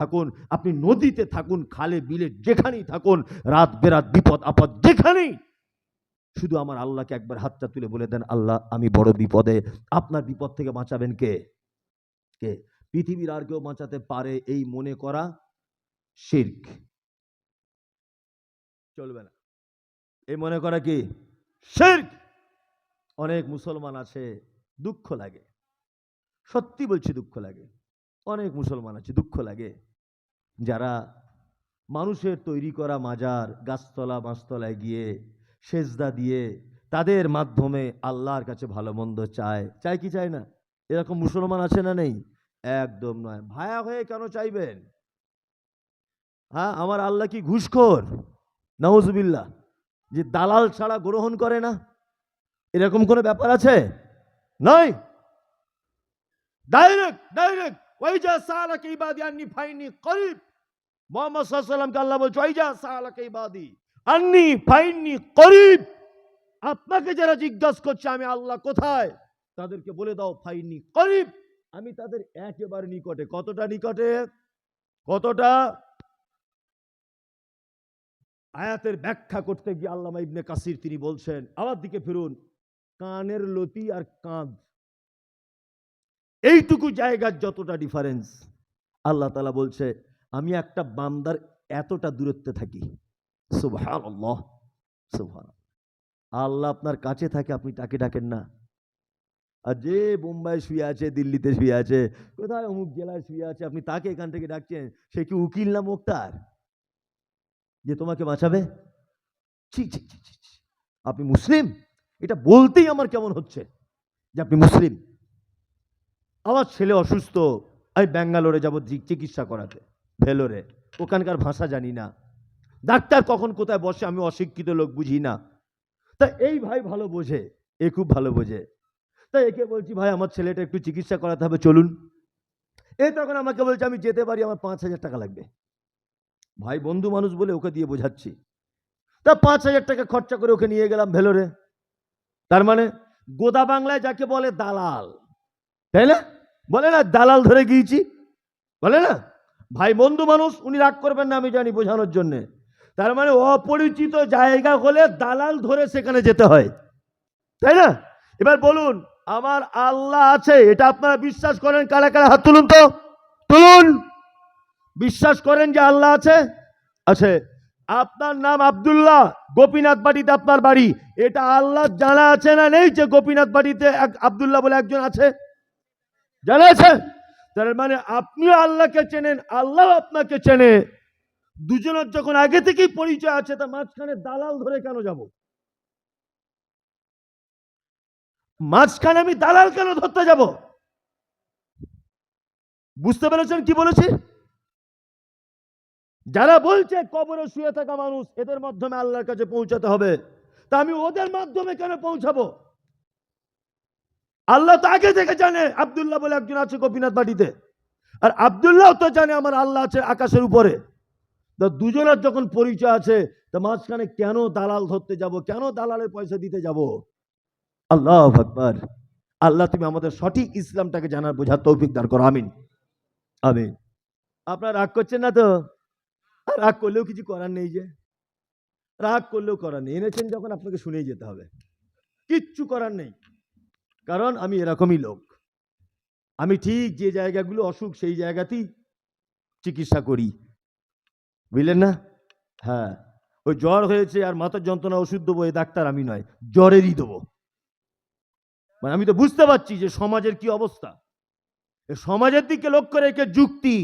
থাকুন, আপনি নদীতে থাকুন, খালে বিলে যেখানেই থাকুন, রাত বেরাত বিপদ আপদ যেখানেই, শুধু আমার আল্লাহকে একবার হাতটা তুলে বলে দেন, আল্লাহ আমি বড় বিপদে, আপনার বিপদ থেকে বাঁচাবেন কে? কে? পৃথিবীর আর কেউ বাঁচাতে পারে এই মনে করা শিরক, চলবে না। এই মনে করা কি শিরক। অনেক মুসলমান আছে, দুঃখ লাগে, সত্যি বলছি দুঃখ লাগে, অনেক মুসলমান আছে দুঃখ লাগে, যারা মানুষের তৈরি করা মাজার, গাছতলা মাছতলায় গিয়ে সেজদা দিয়ে তাদের মাধ্যমে আল্লাহর কাছে ভালো মন্দ চায়। চায় কি চায় না? এরকম মুসলমান আছে না নেই? একদম নয়। ভায়া হয়ে কেন চাইবেন? হ্যাঁ, আমার আল্লাহ কি ঘুষখোর? নাউজুবিল্লাহ। যে দালাল ছাড়া গ্রহণ করে না, এরকম কোনো ব্যাপার আছে? নয়। ডাইরেক্ট ডাইরেক্ট ওয়াইজা সালাকা ইবাদি আন্নি ফাইনি করিব। মুহাম্মদ সাল্লাল্লাহু আলাইহি ওয়াসাল্লামকে আল্লাহ বলছে ওয়াইজা সালাকা ইবাদি আন্নি ফাইনি করিব। আপনাকে যারা জিজ্ঞাসা করছে আমি আল্লাহ কোথায়, তাদেরকে বলে দাও ফাইনি করিব, আমি তাদের একেবারে নিকটে। কতটা নিকটে? কতটা? আয়াতের ব্যাখ্যা করতে গিয়ে আল্লামা ইবনে কাসির তিনি বলছেন, আমার দিকে ফিরুন, কানের লতি আর কাঁধ এইটুকু জায়গার যতটা ডিফারেন্স, আল্লাহ তাআলা বলছে আমি একটা বান্দার এতটা দূরত্বে থাকি। সুবহানাল্লাহ, সুবহানাল্লাহ। আল্লাহ আপনার কাছে থাকে, আপনি তাকে ডাকেন না। আর যে বোম্বাই শুয়ে আছে, দিল্লিতে শুয়ে আছে, কোথায় অমুক জেলায় শুয়ে আছে, আপনি তাকে এখান থেকে ডাকছেন, সে কি উকিল না মোক্তার যে তোমাকে বাঁচাবে? ছি ছি ছি ছি ছি। আপনি মুসলিম, এটা বলতেই আমার কেমন হচ্ছে যে আপনি মুসলিম। আমার ছেলে অসুস্থ, আমি ব্যাঙ্গালোরে যাব চিকিৎসা করাতে, ভেলোরে, ওখানকার ভাষা জানি না, ডাক্তার কখন কোথায় বসে আমি অশিক্ষিত লোক, বুঝি না। তা এই ভাই ভালো বোঝে, এ খুব ভালো বোঝে, তাই একে বলছি ভাই আমার ছেলেটা একটু চিকিৎসা করাতে হবে, চলুন। এ তখন আমাকে বলছে আমি যেতে পারি, আমার 5,000 টাকা লাগবে। ভাই বন্ধু মানুষ বলে ওকে দিয়ে বোঝাচ্ছি। তা 5,000 টাকা খরচা করে ওকে নিয়ে গেলাম ভেলোরে। তার মানে গোদা বাংলায় যাকে বলে দালাল, তাই না? বলে না দালাল ধরে গিয়েছি, বলে না? ভাই বন্ধু মানুষ, উনি রাগ করবেন না আমি জানি, বোঝানোর জন্য। তার মানে অপরিচিত জায়গা হলে দালাল ধরে সেখানে যেতে হয়, তাই না? এবার বলুন, আমার আল্লাহ আছে, এটা আপনারা বিশ্বাস করেন? কারা কারা হাত তুলুন তো, তুলুন। বিশ্বাস করেন যে আল্লাহ আছে? আছে। আপনার নাম আব্দুল্লাহ, গোপীনাথ বাড়িতে আপনার বাড়ি, এটা আল্লাহ জানা আছে না নেই যে গোপীনাথ বাড়িতে আব্দুল্লাহ বলে একজন আছে? জানা আছে। তার মানে আপনিও আল্লাহকে চেনেন, আল্লাহ আপনাকে চেনে। দুজনের যখন আগে থেকেই পরিচয় আছে, তা মাঝখানে দালাল ধরে কেন যাব? মাঝখানে আমি দালাল কেন ধরতে যাব? বুঝতে পেরেছেন কি বলেছি? যারা বলছে কবরে শুয়ে থাকা মানুষ, এদের মাধ্যমে আল্লাহর কাছে পৌঁছাতে হবে, তা আমি ওদের মাধ্যমে কেন পৌঁছাবো? আল্লাহ তো আগে থেকে জানে আব্দুল্লাহ বলে একজন আছে গোপীনাথ বাড়িতে, আর আব্দুল্লাহ তো জানে আমার আল্লাহ আছে আকাশের উপরে। তো দুজনের যখন পরিচয় আছে, তো মাঝখানে কেন দালাল ধরতে যাব, কেন দালালের পয়সা দিতে যাব? আল্লাহু আকবার। আল্লাহ তুমি আমাদের সঠিক ইসলামটাকে জানার বোঝার তৌফিক দান করো, আমিন আমিন। আপনারা রাগ করছেন না তো? আর রাগ করলেও কিছু করার নেই, যে রাগ করলেও করার নেই, এনেছেন যখন আপনাকে শুনেই যেতে হবে, কিচ্ছু করার নেই। কারণ আমি এরকমই লোক, আমি ঠিক যে জায়গাগুলো অসুখ সেই জায়গাতেই চিকিৎসা করি, বুঝলেন না? হ্যাঁ, ওই জ্বর হয়েছে আর মাথার যন্ত্রণা ওষুধ দেবো, এই ডাক্তার আমি নয়, জ্বরেরই দেবো। মানে আমি তো বুঝতে পারছি যে সমাজের কি অবস্থা, সমাজের দিকে লক্ষ্য রেখে যুক্তি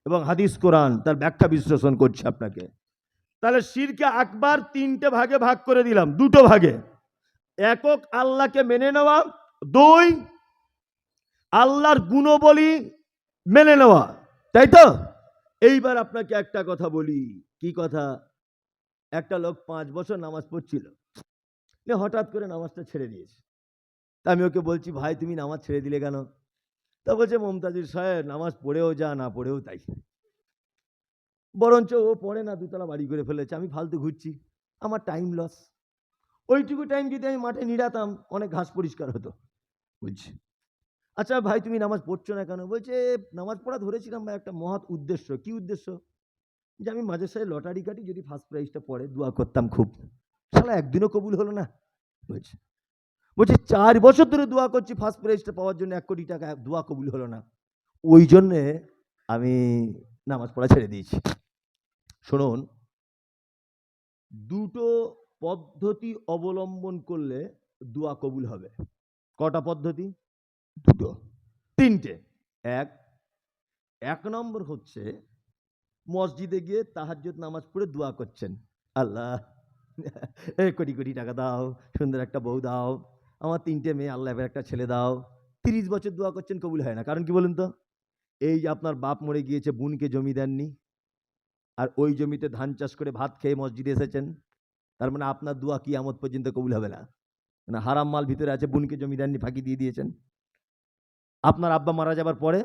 এবং হাদিস কোরআন তার ব্যাখ্যা বিশ্লেষণ করছে আপনাকে। তাহলে শিরকে আকবার 3টে ভাগে ভাগ করে দিলাম, 2টো ভাগে। একক আল্লাহকে মেনে নেওয়া, 2 আল্লাহর গুণবলী মেনে নেওয়া, তাই তো? এইবার আপনাকে একটা কথা বলি। কি কথা? একটা লোক 5 বছর নামাজ পড়ছিল, হঠাৎ করে নামাজটা ছেড়ে দিয়েছে। তা আমি ওকে বলছি ভাই তুমি নামাজ ছেড়ে দিলে কেন? তা বলছে মমতাজুর সাহেব নামাজ পড়েও যা, না পড়েও তাই, বরঞ্চ ও পড়ে না, 2 তলা বাড়ি করে ফেলেছে, আমি ফালতু ঘুরছি, আমার টাইম লস। ওইটুকু টাইম যদি আমি মাঠে নিড়াতাম, অনেক ঘাস পরিষ্কার হতো, বুঝছি। আচ্ছা ভাই তুমি নামাজ পড়ছো না কেন? বলছে নামাজ পড়া ধরেছিলাম ভাই একটা মহৎ উদ্দেশ্য। কি উদ্দেশ্য? যে আমি মাঝে সাঝে লটারি কাটি, যদি ফার্স্ট প্রাইজটা পড়ে দোয়া করতাম খুব। শালা একদিনও কবুল হলো না। বলছে বলছে 4 বছর ধরে দোয়া করছি ফার্স্ট প্রাইজটা পাওয়ার জন্য, 1 কোটি টাকা, দোয়া কবুল হলো না। ওই জন্যে আমি নামাজ পড়া ছেড়ে দিয়েছি। শুনুন, দুটো পদ্ধতি অবলম্বন করলে দোয়া কবুল হবে। কটা পদ্ধতি? দুটো, তিনটে। এক এক নম্বর হচ্ছে মসজিদে গিয়ে তাহাজ্জুদ নামাজ পড়ে দোয়া করছেন, আল্লাহ কোটি কোটি টাকা দাও, সুন্দর একটা বউ দাও, আমার 3টে মেয়ে, আল্লাহ এবার একটা ছেলে দাও। 30 বছর দোয়া করছেন, কবুল হয় না। কারণ কি বলুন তো? এই যে আপনার বাপ মরে গিয়েছে, বোনকে জমি দেননি, আর ওই জমিতে ধান চাষ করে ভাত খেয়ে মসজিদে এসেছেন। তার মানে আপনার দোয়া কিয়ামত পর্যন্ত কবুল হবে না। মানে হারাম মাল ভিতরে আছে, বোনকে জমি দেননি, ফাঁকি দিয়ে দিয়েছেন। আপনার আব্বা মারা যাবার পরে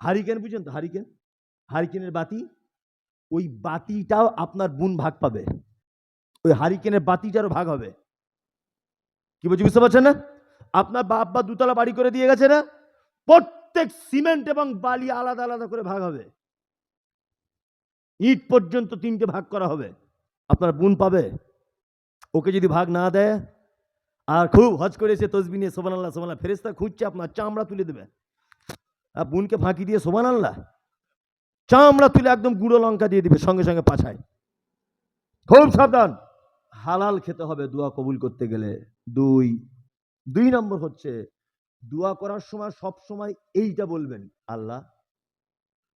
হারিকেন, বুঝেন তো হারিকেন, হারিকেনের বাতি, ওই বাতিটাও আপনার বোন ভাগ পাবে, ওই হারিকেনের বাতিটারও ভাগ হবে। কি বলছি বুঝতে পারছেন না? আপনার বাপ বা দুতলা বাড়ি করে দিয়ে গেছে না, প্রত্যেক সিমেন্ট এবং বালি আলাদা আলাদা করে ভাগ হবে, ইট পর্যন্ত 3টে ভাগ করা হবে, আপনার বোন পাবে। ওকে যদি ভাগ না দেয়, আর খুব হজ করেছে তসবিহ নিয়ে সুবহানাল্লাহ সুবহানাল্লাহ, ফেরেশতা খুঁজছে আপনার চামড়া তুলে দেবে। আর বোনকে ফাঁকি দিয়ে সুবহানাল্লাহ, চামড়া তুলে একদম গুঁড়ো লঙ্কা দিয়ে দিবে সঙ্গে সঙ্গে পাছায়। খুব সাবধান, হালাল খেতে হবে দোয়া কবুল করতে গেলে। দুই নম্বর হচ্ছে দোয়া করার সময় সব সময় এইটা বলবেন, আল্লাহ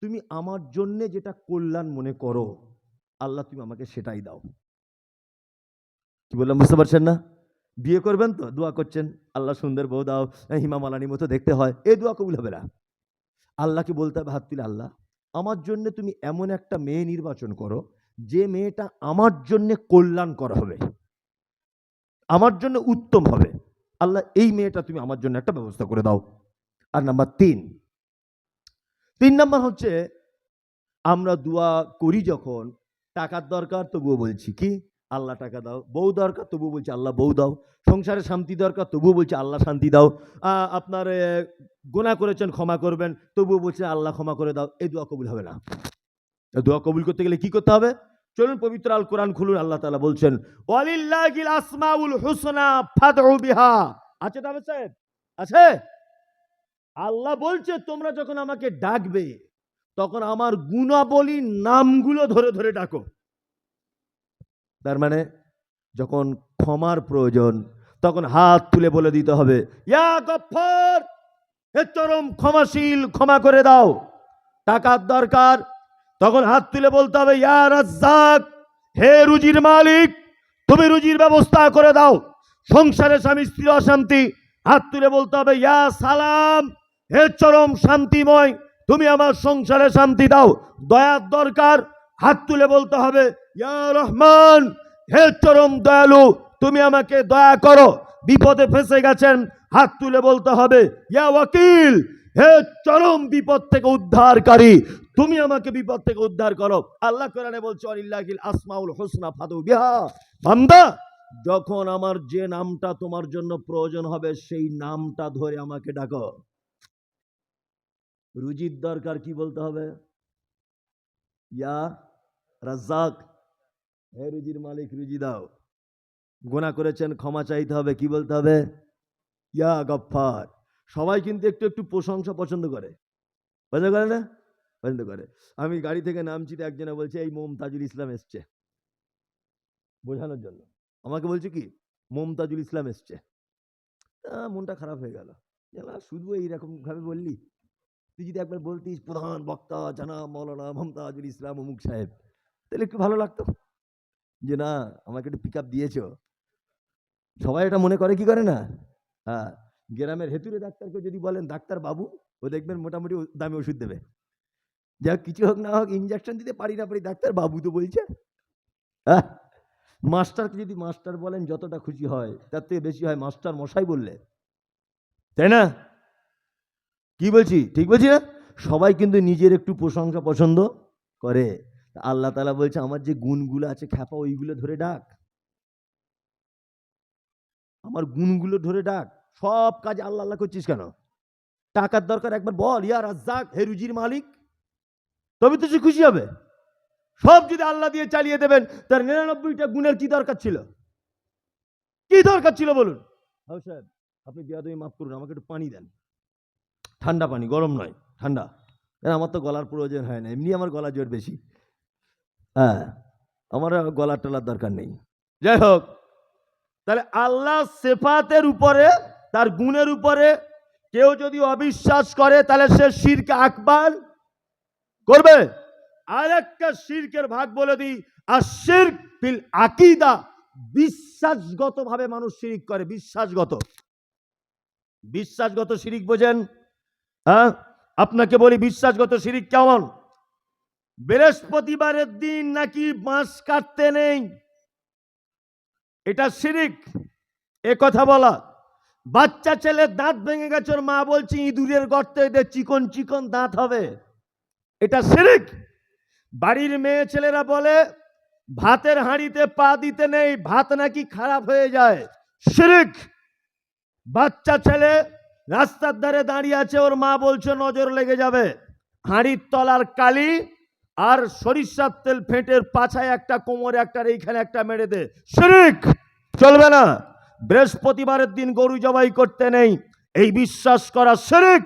তুমি আমার জন্য যেটা কল্যাণ মনে করো, আল্লাহ তুমি আমাকে সেটাই দাও। কি বললাম বুঝতে পারছেন না? বিয়ে করবেন তো দোয়া করছেন, আল্লাহ সুন্দর বউ দাও, হিমা মালানির মতো দেখতে হয়, এই দোয়া কবুল হবে না। আল্লাহকে বলতে হবে হাত তুলে, আল্লাহ আমার জন্য তুমি এমন একটা মেয়ে নির্বাচন করো, যে মেয়েটা আমার জন্য কল্যাণ করা হবে, আমার জন্য উত্তম হবে। আল্লাহ এই মেয়েটা তুমি আমার জন্য একটা ব্যবস্থা করে দাও। আর নাম্বার 3 নাম্বার হচ্ছে আমরা দোয়া করি যখন টাকার দরকার, তবুও বলছি কি আল্লাহ টাকা দাও, বউ দরকার তবুও বলছি আল্লাহ বউ দাও, সংসারে শান্তি দরকার তবুও বলছি আল্লাহ শান্তি দাও, আপনার গুনাহ করেছেন ক্ষমা করবেন তবুও বলছে আল্লাহ ক্ষমা করে দাও। এই দোয়া কবুল হবে না। দোয়া কবুল করতে গেলে কি করতে হবে? চলুন পবিত্র আল কোরআন খুলুন, আল্লাহ তাআলা বলছেন ওয়ালিল্লাহিল আসমাউল হুসনা ফাদউ বিহা। আছে তো আবেদ সাহেব? আছে? আল্লাহ বলছে তোমরা যখন আমাকে ডাকবে তখন আমার গুণাবলী নামগুলো ধরে ধরে ডাকো। তার মানে যখন ক্ষমার প্রয়োজন তখন হাত তুলে বলে দিতে হবে, ইয়া গফফার, হে চরম ক্ষমাশীল, ক্ষমা করে দাও। টাকার দরকার, তখন হাত তুলে বলতে হবে, ইয়া রাজ্জাক, হে রুজির মালিক, তুমি রুজির ব্যবস্থা করে দাও। সংসারে স্বামী স্ত্রী অশান্তি, হাত তুলে বলতে হবে, ইয়া সালাম, হে চরম শান্তিময়, তুমি আমার সংসারে শান্তি দাও। দয়ার দরকার, হাত তুলে বলতে হবে, ইয়া রহমান, হে চরম দয়ালু, তুমি আমাকে দয়া করো। বিপদে ফেসে গেছেন, হাত তুলে বলতে হবে, ইয়া ওয়াকিল, হে চরম বিপদ থেকে উদ্ধারকারী, তুমি আমাকে বিপদ থেকে উদ্ধার করো। আল্লাহ কোরআনে বলছে ওয়ালিল্লাহিল আসমাউল হুসনা ফাদউ বিহা। বান্দা যখন আমার যে নামটা তোমার জন্য প্রয়োজন হবে সেই নামটা ধরে আমাকে ডাকো। রুজির দরকার, কি বলতে হবে? ইয়া রাজ্জাক, হে রুজির মালিক রুজি দাও। গুনাহ করেছেন ক্ষমা চাইতে হবে, কি বলতে হবে? ইয়া গফফার। সবাই কিন্তু একটু একটু প্রশংসা পছন্দ করে, পছন্দ করে না? পছন্দ করে। আমি গাড়ি থেকে নামছি তো একজনে বলছে এই মমতাজুল ইসলাম এসছে, বোঝানোর জন্য আমাকে বলছে কি মমতাজুল ইসলাম এসছে। মনটা খারাপ হয়ে গেল, শুধু এইরকম ভাবে বললি, তুই যদি একবার বলতিস প্রধান বক্তা জানাব মাওলানা মমতাজুল ইসলাম অমুক সাহেব, তাহলে একটু ভালো লাগতো, যে না আমাকে একটু পিক আপ দিয়েছ। সবাই এটা মনে করে, কি করে না? হ্যাঁ, গ্রামের হেতুরে ডাক্তারকে যদি বলেন ডাক্তার বাবু, ও দেখবেন মোটামুটি দামি ওষুধ দেবে, যা কিছু হোক না হোক ইঞ্জেকশন দিতে পারি না পারি, ডাক্তার বাবু তো বলছে। হ্যাঁ, মাস্টারকে যদি মাস্টার বলেন যতটা খুশি হয়, তার থেকে বেশি হয় মাস্টার মশাই বললে, তাই না? কি বলছি, ঠিক বলছি না? সবাই কিন্তু নিজের একটু প্রশংসা পছন্দ করে। আল্লাহ তাআলা বলছে আমার যে গুণগুলো আছে খ্যাপা, ওইগুলো ধরে ডাক, আমার গুণগুলো ধরে ডাক। সব কাজ আল্লাহ আল্লাহ করছিস কেন? টাকার দরকার, একবার বল ইয়া রাজ্জাক, হে রুজির মালিক, তবে তো সে খুশি হবে। সব যদি আল্লাহ দিয়ে চালিয়ে দেবেন, তার 99টা গুণের কি দরকার ছিল? কি দরকার ছিল বলুন? সাহেব, আপনি বেয়াদবি মাফ করুন, আমাকে একটু পানি দেন, ঠান্ডা পানি, গরম নয়, ঠান্ডা। আমার তো গলার প্রয়োজন হয় না, এমনি আমার গলা জোর বেশি। হ্যাঁ, আমার গলার টলার দরকার নেই। যাই হোক, তাহলে আল্লাহ সিফাতের উপরে, তার গুণের উপরে কেউ যদি অবিশ্বাস করে, তাহলে সে শিরক আকবার করবে। আর একটা শিরকের ভাগ বলে দিই, আর শিরক ফিল আকীদা, বিশ্বাসগত ভাবে মানুষ শিরিক করে। বিশ্বাসগত শিরিক বোঝেন? হ্যাঁ, আপনাকে বলি বিশ্বাসগত শিরিক কেমন। বৃহস্পতিবারের দিন নাকি বাঁশ কাটতে নেই, এটা শিরিক। এ কথা বলা, বাচ্চা ছেলের দাঁত ভেঙে গেছে, ওর মা বলছে ইঁদুরের গর্তে এদের চিকন চিকন দাঁত হবে, এটা শিরিক। বাড়ির মেয়ে ছেলেরা বলে ভাতের হাঁড়িতে পা দিতে নেই, ভাত নাকি খারাপ হয়ে যায়, শিরিক। বাচ্চা ছেলে রাস্তার ধারে দাঁড়িয়ে আছে, ওর মা বলছে নজর লেগে যাবে, হাঁড়ির তলার কালি আর সরিষার তেল ফেটের পাছায় একটা, কোমরে একটা, এইখানে একটা মেরে দে, শিরিক। চলবে না। বৃহস্পতিবারের দিন গরু জবাই করতে নেই, এই বিশ্বাস করা শিরিক।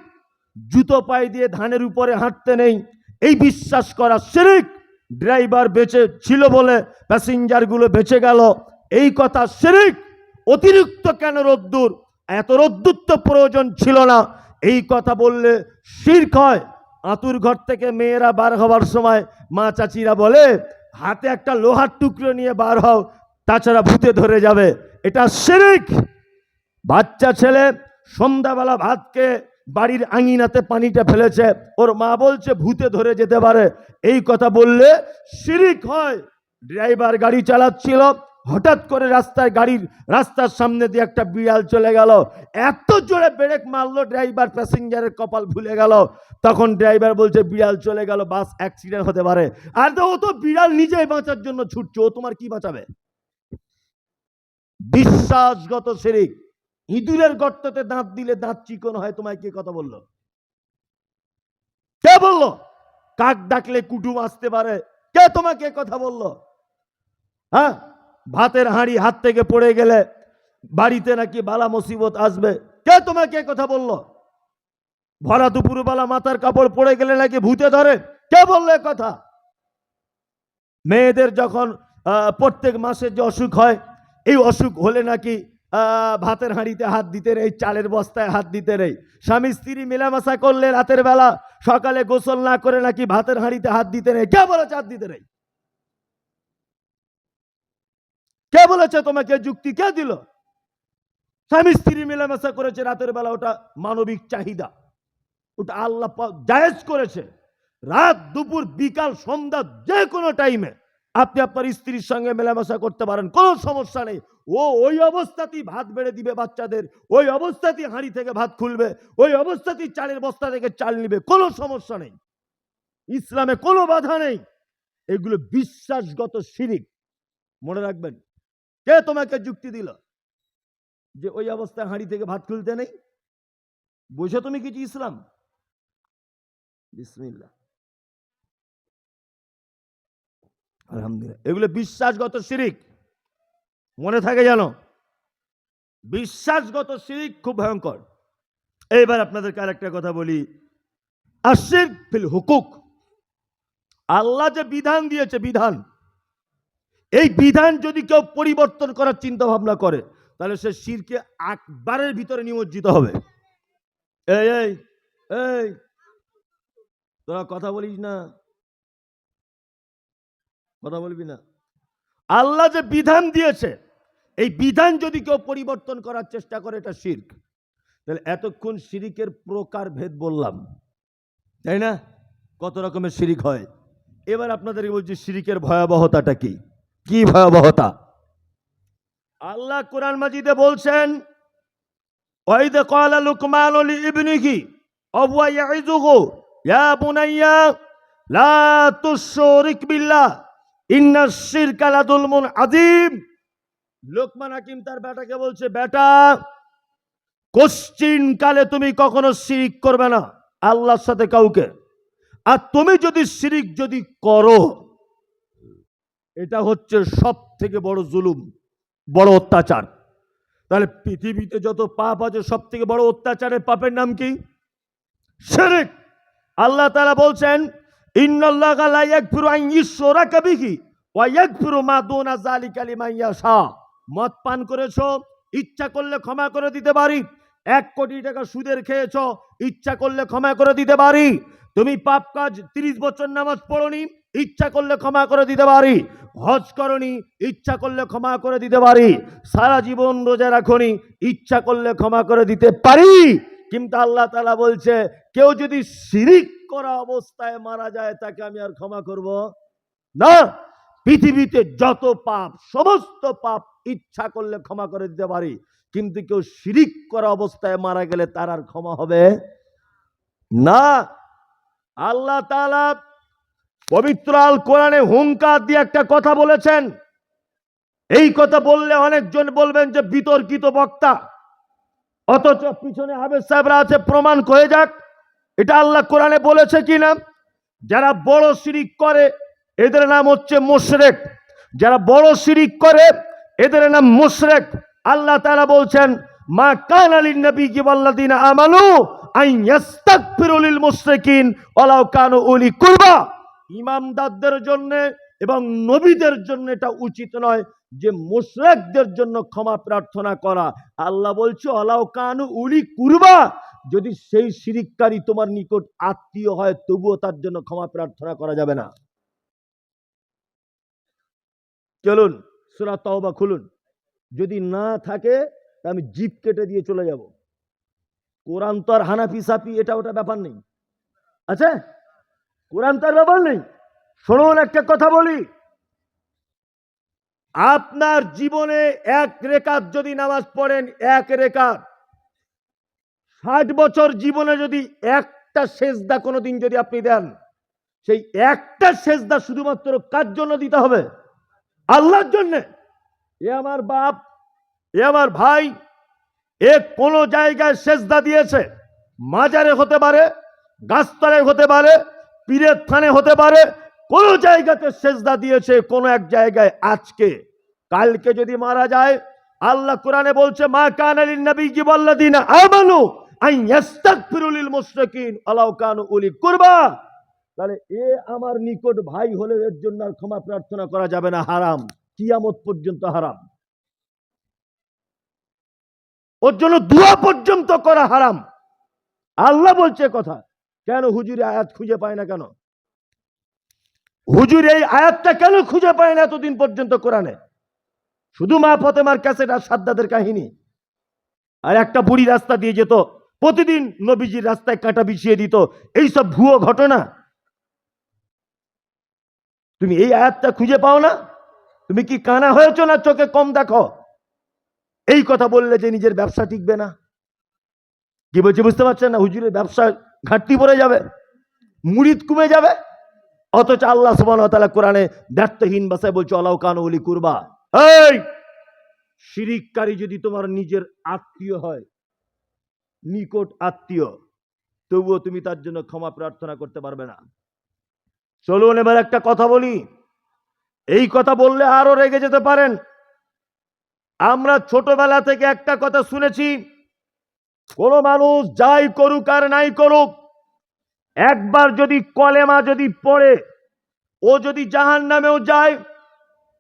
জুতো পায়ে দিয়ে ধানের উপরে হাঁটতে নেই, এই বিশ্বাস করা শিরিক। ড্রাইভার বেঁচে ছিল বলে প্যাসেঞ্জার গুলো বেঁচে গেল, এই কথা শিরিক। অতিরিক্ত কেন রোদ্দুর, এত রোদ্দুর তো প্রয়োজন ছিল না, এই কথা বললে শিরক হয়। আতুর ঘর থেকে মেয়েরা বার হওয়ার সময় মা চাচিরা বলে হাতে একটা লোহার টুকরো নিয়ে বার হও, তাছাড়া ভূতে ধরে যাবে, এটা শিরক। বাচ্চা ছেলে সন্ধ্যাবেলা ভাতকে বাড়ির আঙিনাতে পানিটা ফেলেছে, ওর মা বলছে ভূতে ধরে যেতে পারে, এই কথা বললে শিরক হয়। ড্রাইভার গাড়ি চালাচ্ছিল, হঠাৎ করে রাস্তার সামনে দিয়ে একটা বিড়াল চলে গেল, এত জোরে ব্রেক মারলো ড্রাইভার, প্যাসেঞ্জারের কপাল ভুলে গেল। তখন ড্রাইভার বলছে বিড়াল চলে গেল, বাস অ্যাক্সিডেন্ট হতে পারে। আর তো ও তো বিড়াল নিজেই বাঁচার জন্য ছুটছে, ও তোমার কি বাঁচাবে? বিশ্বাসগত শিরক। ইঁদুরের গর্ততে দাঁত দিলে দাঁত চিকন হয়, তোমায় কে কথা বললো? কে বললো? কাক ডাকলে কুটুম আসতে পারে, কে তোমাকে কথা বললো? হ্যাঁ, ভাতের হাঁড়ি হাত থেকে পড়ে গেলে বাড়িতে নাকি বালা মুসিবত আসবে, কে তোমাকে কথা বললো? ভরা দুপুরবেলা মাথার কাপড় পড়ে গেলে নাকি ভূতে ধরে, কে বললো কথা? মেয়েদের যখন প্রত্যেক মাসে যে অসুখ হয়, এই অসুখ হলে নাকি ভাতের হাঁড়িতে হাত দিতে নেই, চালের বস্তায় হাত দিতে নেই। স্বামী স্ত্রী মেলামেশা করলে রাতের বেলা সকালে গোসল না করে নাকি ভাতের হাঁড়িতে হাত দিতে নেই, কে বলেছে হাত দিতে নেই? কে বলেছে তোমাকে? যুক্তি কে দিল? স্বামী স্ত্রী মেলামেশা করেছে রাতের বেলা, ওটা মানবিক চাহিদা, ওটা আল্লাহ জায়েজ করেছে। রাত, দুপুর, বিকাল, সন্ধ্যা, যে কোনো টাইমে আপনি আপনার স্ত্রীর সঙ্গে মেলামেশা করতে পারেন, কোনো সমস্যা নেই। ও ওই অবস্থাতেই ভাত বেড়ে দিবে বাচ্চাদের, ওই অবস্থাতেই হাঁড়ি থেকে ভাত খুলবে, ওই অবস্থাতেই চালের বস্তা থেকে চাল নিবে, কোনো সমস্যা নেই। ইসলামে কোনো বাধা নেই। এগুলো বিশ্বাসগত শিরিক, মনে রাখবেন। কে তোমাকে যুক্তি দিল যে ওই অবস্থায় হাঁড়ি থেকে ভাত খুলতে নেই? বুঝো তুমি কিছু ইসলাম? বিসমিল্লাহ, আলহামদুলিল্লাহ। এগুলো বিশ্বাসগত শিরিক, মনে থাকে জানো, বিশ্বাসগত শিরিক খুব ভয়ঙ্কর। এইবার আপনাদেরকে আরেকটা কথা বলি, আশিরক ফিল হুকুক। আল্লাহ যে বিধান দিয়েছে, বিধান, এই বিধান যদি কেউ পরিবর্তন করার চিন্তা ভাবনা করে, তাহলে সে শিরকে আকবারের ভিতরে নিমজ্জিত হবে। এই এই এই তোরা কথা বলিস না, কথা বলবি না। আল্লাহ যে বিধান দিয়েছে, এই বিধান যদি কেউ পরিবর্তন করার চেষ্টা করে, এটা শিরক। তাহলে এতক্ষণ শিরিকের প্রকার ভেদ বললাম, তাই না? কত রকমের শিরিক হয়। এবার আপনাদেরকে বলছি শিরিকের ভয়াবহতাটা কি, কি ভয়াবহতা। আল্লাহ কোরআন মাজিদে বলছেন, ওয়াইদ ক্বালা লুকমানু লিইবনিহি ওয়া হুয়া ইয়াইযুহু ইয়া বুনাইয়া লা তুশরিক বিল্লাহ ইন্নাশ শিরকা লাযুলমুন আযীম। লোকমান হাকিম তার বেটাকে বলছে, বেটা কোশ্চিন কালে তুমি কখনো শিরিক করবে না আল্লাহর সাথে কাউকে। আর তুমি যদি শিরিক যদি করো, এটা হচ্ছে সব থেকে বড় জুলুম, বড় অত্যাচার। তাহলে পৃথিবীতে যত পাপ আছে সব থেকে বড় অত্যাচারের পাপের নাম কি? শিরক। আল্লাহ তাআলা বলছেন, ইন্নাল্লাহা লা ইয়াগফিরু আন ইউশরাকা বিহি ওয়া ইয়াগফিরু মা দুনা যালিকা লিমান ইয়াশা। মদ পান করেছো, ইচ্ছা করলে ক্ষমা করে দিতে পারি। 1 কোটি টাকা সুদের খেয়েছো, ইচ্ছা করলে ক্ষমা করে দিতে পারি। তুমি পাপ কাজ 30 বছর নামাজ পড়নি, ইচ্ছা করলে ক্ষমা করে দিতে পারি। হজ করনি, ইচ্ছা করলে ক্ষমা করে দিতে পারি। সারা জীবন রোজা রাখনি, ইচ্ছা করলে ক্ষমা করে দিতে পারি। কিন্তু আল্লাহ তাআলা বলছে, কেউ যদি শিরিক করা অবস্থায় মারা যায় তাকে আমি আর ক্ষমা করব না। পৃথিবীতে যত পাপ, সমস্ত পাপ ইচ্ছা করলে ক্ষমা করে দিতে পারি, কিন্তু কেউ শিরিক করা অবস্থায় মারা গেলে তার আর ক্ষমা হবে না। আল্লাহ তাআলা পবিত্র আল কোরআনে হুঙ্কার দিয়ে একটা কথা বলেছেন। এই কথা বললে অনেকজন বলবেন যে বিতর্কিত বক্তা, অথচ পিছনে হাফেজ সাহেবরা আছে, প্রমাণ হয়ে যাক এটা আল্লাহ কোরআনে বলেছে কিনা। যারা বড় শিরিক করে এদের নাম হচ্ছে মুশরিক। যারা বড় শিরিক করে এদের নাম মুশরিক। আল্লাহ তাআলা বলছেন, মা কানা লিন নবিয়্যি ওয়াল্লাযিনা আমানু আন ইস্তাগফিরু লিল মুশরিকিন ওয়ালাউ কানু উলি কুরবা। ইমানদারদের জন্য এবং নবীদের জন্য এটা উচিত নয় যে মুশরিকদের জন্য ক্ষমা প্রার্থনা করা। আল্লাহ বলছে, ওয়ালাউ কানু উলি কুরবা, যদি সেই শিরিককারী তোমার নিকট আত্মীয় হয় তবুও তার জন্য ক্ষমা প্রার্থনা করা যাবে না। চলুন সূরা তাওবা খুলুন, যদি না থাকে আমি জিপ কেটে দিয়ে চলে যাব। কোরআন তো আর হানাফি সাফি এটা ওটা ব্যাপার নেই, আচ্ছা কোরআন তার ব্যাপার নেই। শুনুন একটা কথা বলি, আপনার জীবনে 1 রেকাত যদি নামাজ পড়েন, 1 রেকাত, 60 বছর জীবনে যদি একটা সেজদা কোনোদিন যদি আপনি দেন, সেই একটা সেজদা শুধুমাত্র কার জন্য দিতে হবে? আল্লাহর জন্য। এ আমার বাপ, এ আমার ভাই, এ কোন জায়গায় সেজদা দিয়েছে, মাজারে হতে পারে, গাছতলায় হতে পারে, পীরের থানে হতে পারে, কোন জায়গাতে সেজদা দিয়েছে, কোন এক জায়গায়। আজকে কালকে যদি মারা যায়, আল্লাহ কোরআনে বলছে, মা কানা লিন নবিয়্যি ওয়াল্লাযিনা আমানু আন ইস্তাগফিরু লিল মুশরিকিন ওয়ালাউ কানু উলি কুরবা। তাহলে এ আমার নিকট ভাই হলে এর জন্য আর ক্ষমা প্রার্থনা করা যাবে না, হারাম, কিয়ামত পর্যন্ত হারাম। ওর জন্য দোয়া পর্যন্ত করা হারাম। আল্লাহ বলছে কথা। কেন হুজুর আয়াত খুঁজে পায় না? কেন হুজুর এই আয়াতটা কেন খুঁজে পায় না এতদিন পর্যন্ত কোরআনে? শুধু মা ফাতেমার ক্যাসেট আর সাদ্দাতের কাহিনী, আর একটা বুড়ি রাস্তা দিয়ে যেত, প্রতিদিন নবীজির রাস্তায় কাঁটা বিছিয়ে দিত, এইসব ভুয়ো ঘটনা। তুমি এই আয়াতটা খুঁজে পাও না? তুমি কি কানা হয়েছ না চোখে কম দেখো? এই কথা বললে যে নিজের ব্যবসা টিকবে না, কি বলছে বুঝতে পারছেন না? হুজুরের ব্যবসা ঘাটতি পড়ে যাবে, মুরিদ কমে যাবে। অথচ আল্লাহ সুবহানাহু ওয়া তাআলা কোরআনে দ্ব্যর্থহীন ভাষায় বলছে, ওয়ালাউ কানু উলি কুরবা। এই শিরিককারী যদি তোমার নিজের আত্মীয় হয়, নিকট আত্মীয়, তবুও তুমি তার জন্য ক্ষমা প্রার্থনা করতে পারবে না। চলুন এবার একটা কথা বলি, এই কথা বললে আরো রেগে যেতে পারেন। আমরা ছোটবেলা থেকে একটা কথা শুনেছি, কোন মানুষ যাই করুক আর নাই করুক, একবার যদি কলেমা যদি পড়ে, ও যদি জাহান্নামেও যায়,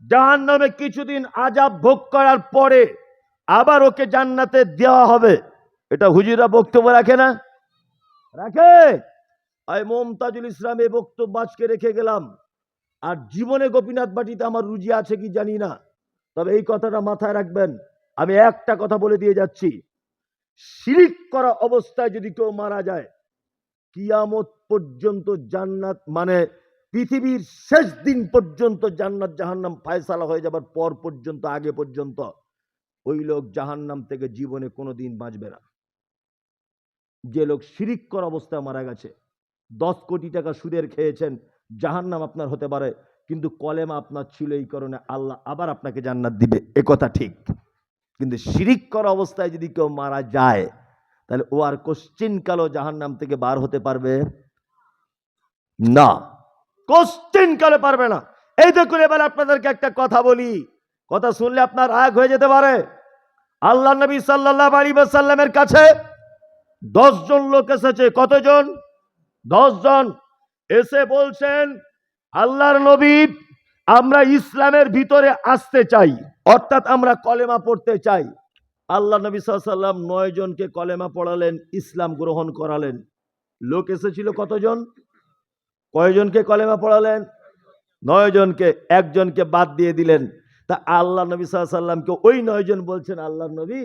জাহান্নামে কিছুদিন আযাব ভোগ করার পরে আবার ওকে জান্নাতে দেওয়া হবে। এটা হুজুররা বক্তব্য রাখে না? রাখে। আমি মমতাজুল ইসলাম এই বক্তব্য আজকে রেখে গেলাম। আর জীবনে গোপীনাথ বাটিতে আমার রুজি আছে কি জানি না, তবে এই কথাটা মাথায় রাখবেন। আমি একটা কথা বলে দিয়ে যাচ্ছি, শিরিক করা অবস্থায় যদি কেউ মারা যায়, কিয়ামত পর্যন্ত জান্নাত, মানে পৃথিবীর শেষ দিন পর্যন্ত জান্নাত জাহান্নাম ফায়সালা হয়ে যাবার পর পর্যন্ত, আগে পর্যন্ত ওই লোক জাহান্নাম থেকে জীবনে কোনোদিন বাঁচবে না। যে লোক শিরিক করা অবস্থায় মারা গেছে, 10 কোটি টাকা সুদের খেয়েছেন, জাহান্নাম আপনার হতে পারে, কিন্তু কলেমা আপনার ছিল, এই কারণে আল্লাহ আবার আপনাকে জান্নাত দিবে, এ কথা ঠিক। কিন্তু শিরিক করা অবস্থায় যদি কেউ মারা যায় তাহলে ও আর কোশ্চিন কালো জাহান্নাম থেকে বার হতে পারবে না, কোশ্চিন কালে পারবে না। এই দেখুন, এবার আপনাদেরকে একটা কথা বলি, কথা শুনলে আপনার রাগ হয়ে যেতে পারে। আল্লাহ নবী সাল্লাল্লাহু আলাইহি ওয়াসাল্লামের কাছে 10 জন লোক এসেছে। কতজন? 10 জন এসে বলছেন, আল্লাহর নবী, আমরা ইসলামের ভিতরে আসতে চাই, অর্থাৎ আমরা কলেমা পড়তে চাই। আল্লাহ নবী সাল্লাল্লাহু আলাইহি ওয়াসাল্লাম 9 জনকে কলেমা পড়ালেন, ইসলাম গ্রহণ করালেন। লোক এসেছিল কতজন? কয়জনকে কলেমা পড়ালেন? 9 জনকে। একজনকে বাদ দিয়ে দিলেন। তা আল্লাহ নবী সাল্লাল্লাহু আলাইহি ওয়াসাল্লামকে ওই 9 জন বলছেন, আল্লাহর নবী,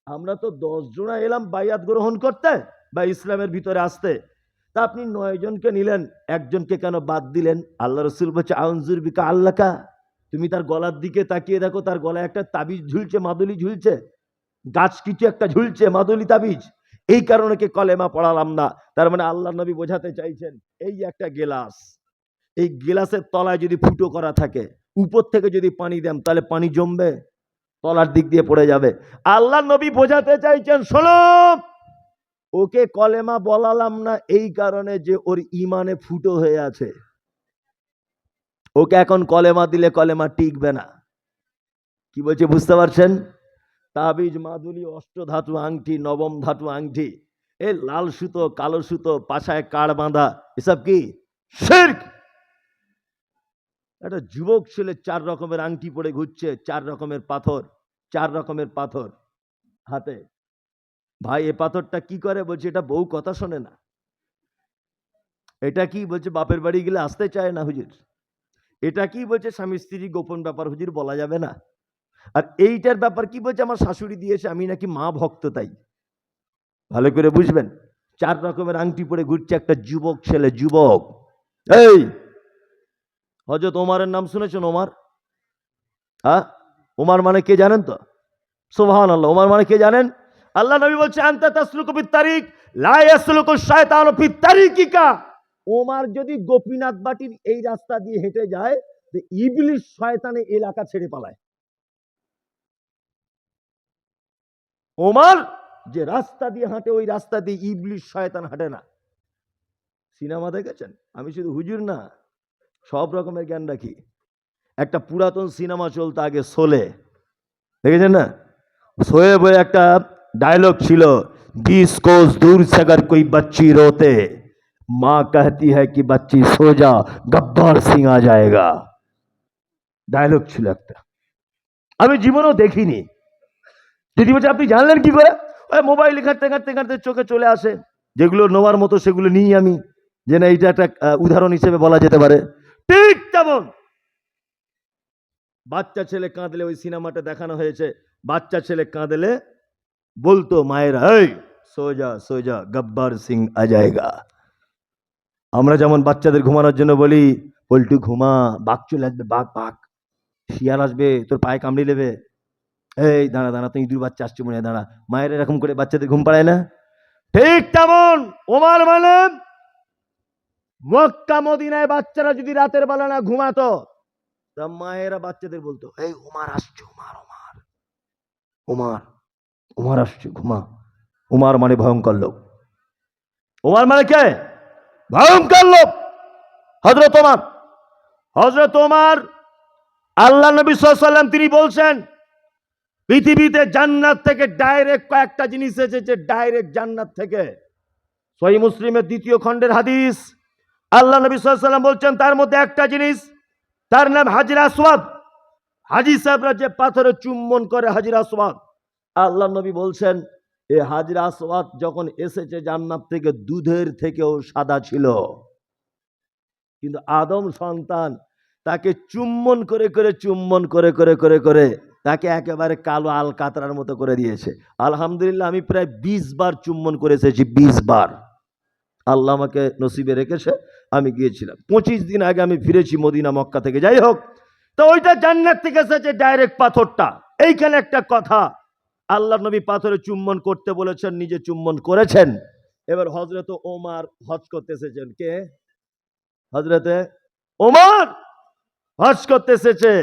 আমরা তো 10 জনা এলাম বাইয়াত গ্রহণ করতে বা ইসলামের ভিতরে আসতে, তা আপনি 9 জনকে নিলেন, একজনকে কেন বাদ দিলেন? আল্লাহ রাসূল বলছে, আউযুর বিকা আল্লাকা, তুমি তার গলার দিকে তাকিয়ে দেখো, তার গলায় একটা তাবিজ ঝুলছে, মাদুলি ঝুলছে, গাছ কিছু একটা ঝুলছে, মাদুলি তাবিজ। এই কারণে কে কলেমা পড়ালাম না। তার মানে আল্লাহ নবী বোঝাতে চাইছেন, এই যে একটা গেলাস, এই গেলাসের তলায় যদি ফুটো করা থাকে, উপর থেকে যদি পানি দেন তাহলে পানি জমবে, তলার দিক দিয়ে পড়ে যাবে। আল্লাহ নবী বোঝাতে চাইছেন, শোনো, ওকে কলেমা বলালাম না এই কারণে যে ওর ইমানে ফুটো হয়ে আছে, ওকে এখন কলেমা দিলে কলেমা টিকবে না। কি বলছে বুঝতে পারছেন? তাবিজ, মাদুলি, অষ্টধাতু আংটি, নবম ধাতু আংটি, এই লাল সুতো, কালো সুতো, পাশায় কাড় বাঁধা, এসব কি শিরক। একটা যুবক ছেলে 4 রকমের আংটি পরে ঘুরছে, 4 রকমের পাথর, 4 রকমের পাথর হাতে। ভাই, এ পাথরটা কি করে? বলছে এটা বউ কথা শোনে না। এটা কি? বলছে বাপের বাড়ি গেলে আসতে চায় না হুজুর। এটা কি? বলছে স্বামী স্ত্রী গোপন ব্যাপার হুজুর, বলা যাবে না। আর এইটার ব্যাপার কি? বলছে আমার শাশুড়ি দিয়েছে, আমি নাকি মা ভক্ত তাই। ভালো করে বুঝবেন, 4 রকমের আংটি পরে ঘুরছে একটা যুবক ছেলে, যুবক। এই হযরত ওমরের নাম শুনেছেন? ওমর? হ্যাঁ, ওমর মানে কে জানেন তো? সুবহানাল্লাহ। ওমর মানে কে জানেন? আল্লাহ নবী বলছে, আনতা তাসলুকু বিত তারিক লা ইয়াসলুকু শায়তানু ফিত তারিকিকা। ওমর যদি গোপীনাথ বাটির এই রাস্তা দিয়ে হেঁটে যায়, তো ইবলিস শয়তানে এলাকা ছেড়ে পালায়। ওমর যে রাস্তা দিয়ে হাঁটে, ওই রাস্তা দিয়ে ইবলিস শয়তান হাঁটে না। সিনেমা দেখেছেন? আমি শুধু হুজুর না, সব রকমের জ্ঞান রাখি। একটা পুরাতন সিনেমা চলতো আগে, শোলে, দেখেছেন না? শোয়ে বই একটা ডায়লগ ছিল, 20 कोस दूर से अगर कोई बच्ची रोते, माँ कहती है कि बच्ची सो जा, गब्बर सिंह आ जाएगा। ডায়লগ ছিল একটা, আমি জীবনেও দেখিনি। যদি বলছে আপনি জানলেন কি করে? ওই মোবাইল ঘাঁটতে ঘাঁটতে ঘাঁটতে চোখে চলে আসে, যেগুলো নেওয়ার মতো সেগুলো নিই আমি, যে না এইটা একটা উদাহরণ হিসেবে বলা যেতে পারে। ঠিক তেমন বাচ্চা ছেলে কাঁদলে, ওই সিনেমাটা দেখানো হয়েছে, বাচ্চা ছেলে কাঁদলে বলতো মায়েরা, এই সো যা গব্বর সিং আ জায়েগা। আমরা যেমন বাচ্চাদের ঘুমানোর জন্য বলি, পল্টু ঘুমা, বাঘ চলে আসবে, বাঘ বাঘ, শিয়াল আসবে তোর পায়ে কামড়ে নেবে, এই দাঁড়া দাঁড়া, তুই ইঁদুর বাচ্চা আসছে মনে হয়, দাঁড়া। মায়ের এরকম করে বাচ্চাদের ঘুম পাড়ায় না? ঠিক তেমন ওমর মানে মক্কা মদিনায় বাচ্চারা যদি রাতের বেলা না ঘুমাতো, তা মায়েরা বাচ্চাদের বলতো, এই ওমর আসছে, ওমর ওমর ওমর ওমর আসছে, ঘুমা। ওমর মানে ভয়ঙ্কর লোক। ওমর মানে কে? ভয়ঙ্কর লোক। হযরত ওমর, হযরত ওমর, আল্লাহ নবী সাল্লাল্লাহু আলাইহি ওয়াসাল্লাম তিনি বলছেন, পৃথিবীতে জান্নাত থেকে ডাইরেক্ট কয়েকটা জিনিস এসেছে, ডাইরেক্ট জান্নাত থেকে। সহিহ মুসলিমের 2য় খণ্ডের হাদিস। আল্লাহ নবী সাল্লাল্লাহু আলাইহি ওয়াসাল্লাম বলছেন, তার মধ্যে একটা জিনিস, তার নাম হাজর আসওয়াদ। হাজী সাহেবরা যে পাথরে চুম্বন করে, হাজর আসওয়াদ, আল্লাহ নবী বলছেন, এই হাজর আসওয়াদ যখন এসেছে জান্নাত থেকে, দুধের থেকেও সাদা ছিল। কিন্তু আদম সন্তান তাকে চুম্বন করে করে, চুম্বন করে করে করে করে তাকে একেবারে কালো আল কাতরার মতো করে দিয়েছে। আলহামদুলিল্লাহ, আমি প্রায় 20 বার চুম্বন করে এসেছি, 20 বার। আল্লাহ আমাকে নসিবে রেখেছে, আমি গিয়েছিলাম 25 দিন আগে, আমি ফিরেছি মদিনা মক্কা থেকে। যাই হোক, তো ওইটা জান্নাত থেকে এসেছে ডাইরেক্ট পাথরটা। এইখানে একটা কথা, আল্লাহ নবী পাথরে চুম্বন করতে বলেছেন, নিজে চুম্বন করেছেন। এবার হযরত ওমর হজ করতে এসেছেন। কে? হযরতে ওমর হজ করতে এসেছে।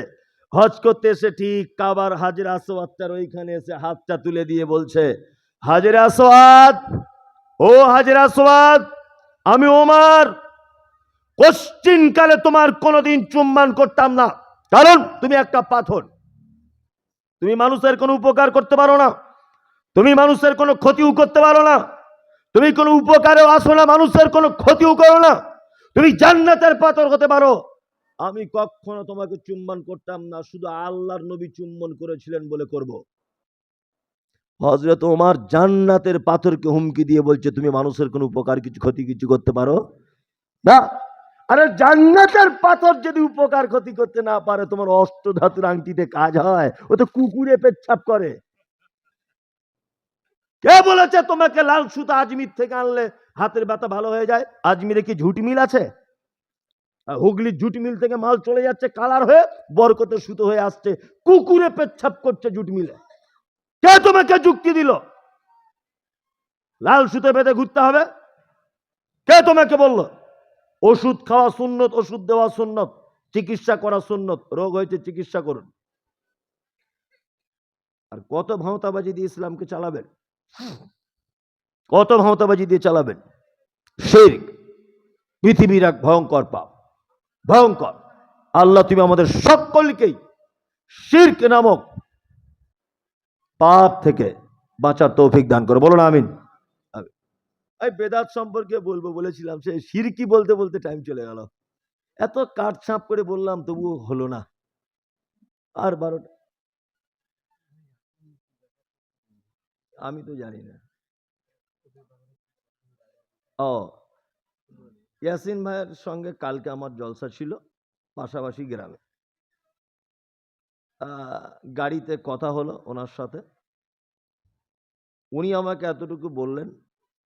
হজ করতে এসে ঠিক কাবার হাজরে আসওয়াদটার ওইখানে এসে হাতটা তুলে দিয়ে বলছে, হাজরে আসওয়াদ, ও হাজরে আসওয়াদ, আমি ওমর কোশ্চিন কালে তোমার কোনোদিন চুম্বন করতাম না, কারণ তুমি একটা পাথর, তুমি মানুষের কোনো উপকার করতে পারো না, তুমি মানুষের কোনো ক্ষতিও করতে পারো না, তুমি কোনো উপকারেও আসো না, মানুষের কোনো ক্ষতিও করো না, তুমি জান্নাতের পাথর হতে পারো, আমি কখনো তোমাকে চুম্বন করতাম না, শুধু আল্লাহর নবী চুম্বন করেছিলেন বলে করব। হযরত ওমর জান্নাতের পাথরকে হুমকি দিয়ে বলছে, তুমি মানুষের কোনো উপকার কিছু ক্ষতি কিছু করতে পারো না। আরে জান্নাতের পাথর যদি উপকার ক্ষতি করতে না পারে, তোমার অষ্ট ধাতুর আংটিতে কাজ হয়? ও তো কুকুরে পেচ্ছাপ করে। কে বলেছে তোমাকে লাল সুতা আজমির থেকে আনলে হাতের ব্যথা ভালো হয়ে যায়? আজমিরে কি ঝুট মিল আছে? হুগলির জুট মিল থেকে মাল চলে যাচ্ছে কালার হয়ে, বরকতের সুতো হয়ে আসছে, কুকুরে পেচ্ছাপ করছে জুট মিলে। কে তোমাকে যুক্তি দিল লাল সুতো বেঁধে ঘুরতে হবে? কে তোমাকে বলল? ওষুধ খাওয়া সুন্নত, ওষুধ দেওয়া সুন্নত, চিকিৎসা করা সুন্নত, রোগ হয়েছে চিকিৎসা করুন। আর কত ভাঁওতাবাজি দিয়ে ইসলামকে চালাবেন? কত ভাঁওতাবাজি দিয়ে চালাবেন? শিরক পৃথিবীর এক ভয়ঙ্কর পাপ, ভয়ঙ্কর। আল্লাহ তুমি আমাদের সকলকেই শিরক নামক পাপ থেকে বাঁচার তৌফিক দান করো, বলো না আমিন। এই বেদাত সম্পর্কে বলবো বলেছিলাম, সে শিরকি বলতে বলতে টাইম চলে গেল, এত কাটছাপ করে বললাম তবুও হলো না। আর 12টা আমি তো জানি না। ও, ইয়াসিন ভাইয়ের সঙ্গে কালকে আমার জলসা ছিল পাশাপাশি গ্রামে। গাড়িতে কথা হলো ওনার সাথে, উনি আমাকে এতটুকু বললেন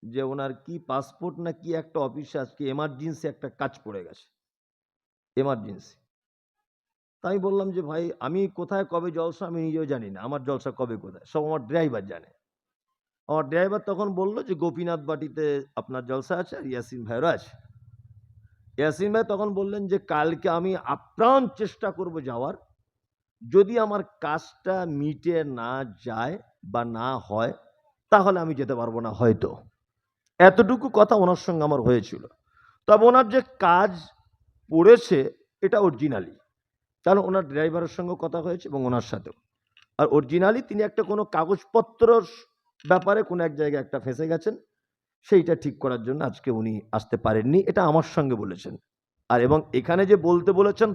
যে ওনার কি পাসপোর্ট না কি একটা অফিসে আজকে এমার্জেন্সি একটা কাজ পড়ে গেছে, এমার্জেন্সি। তাই বললাম যে ভাই আমি কোথায় কবে জলসা আমি নিজেও জানি না, আমার জলসা কবে কোথায় সব আমার ড্রাইভার জানে। আমার ড্রাইভার তখন বললো যে গোপীনাথ বাটিতে আপনার জলসা আছে আর ইয়াসিন ভাইয়েরও আছে। ইয়াসিন ভাই তখন বললেন যে কালকে আমি আপ্রাণ চেষ্টা করব যাওয়ার, যদি আমার কাজটা মিটে না যায় বা না হয় তাহলে আমি যেতে পারবো না হয়তো। এতটুকু কথা ওনার সঙ্গে আমার হয়েছিল। তবে ওনার যে কাজ পড়েছে এটা অরিজিনালি, কারণ ওনার ড্রাইভারের সঙ্গে কথা হয়েছে এবং ওনার সাথেও। আর অরিজিনালি তিনি একটা কোনো কাগজপত্র ব্যাপারে কোনো এক জায়গায় একটা ফেঁসে গেছেন, সেইটা ঠিক করার জন্য আজকে উনি আসতে পারেননি, এটা আমার সঙ্গে বলেছেন। আর এবং এখানে যে বলতে বলেছেন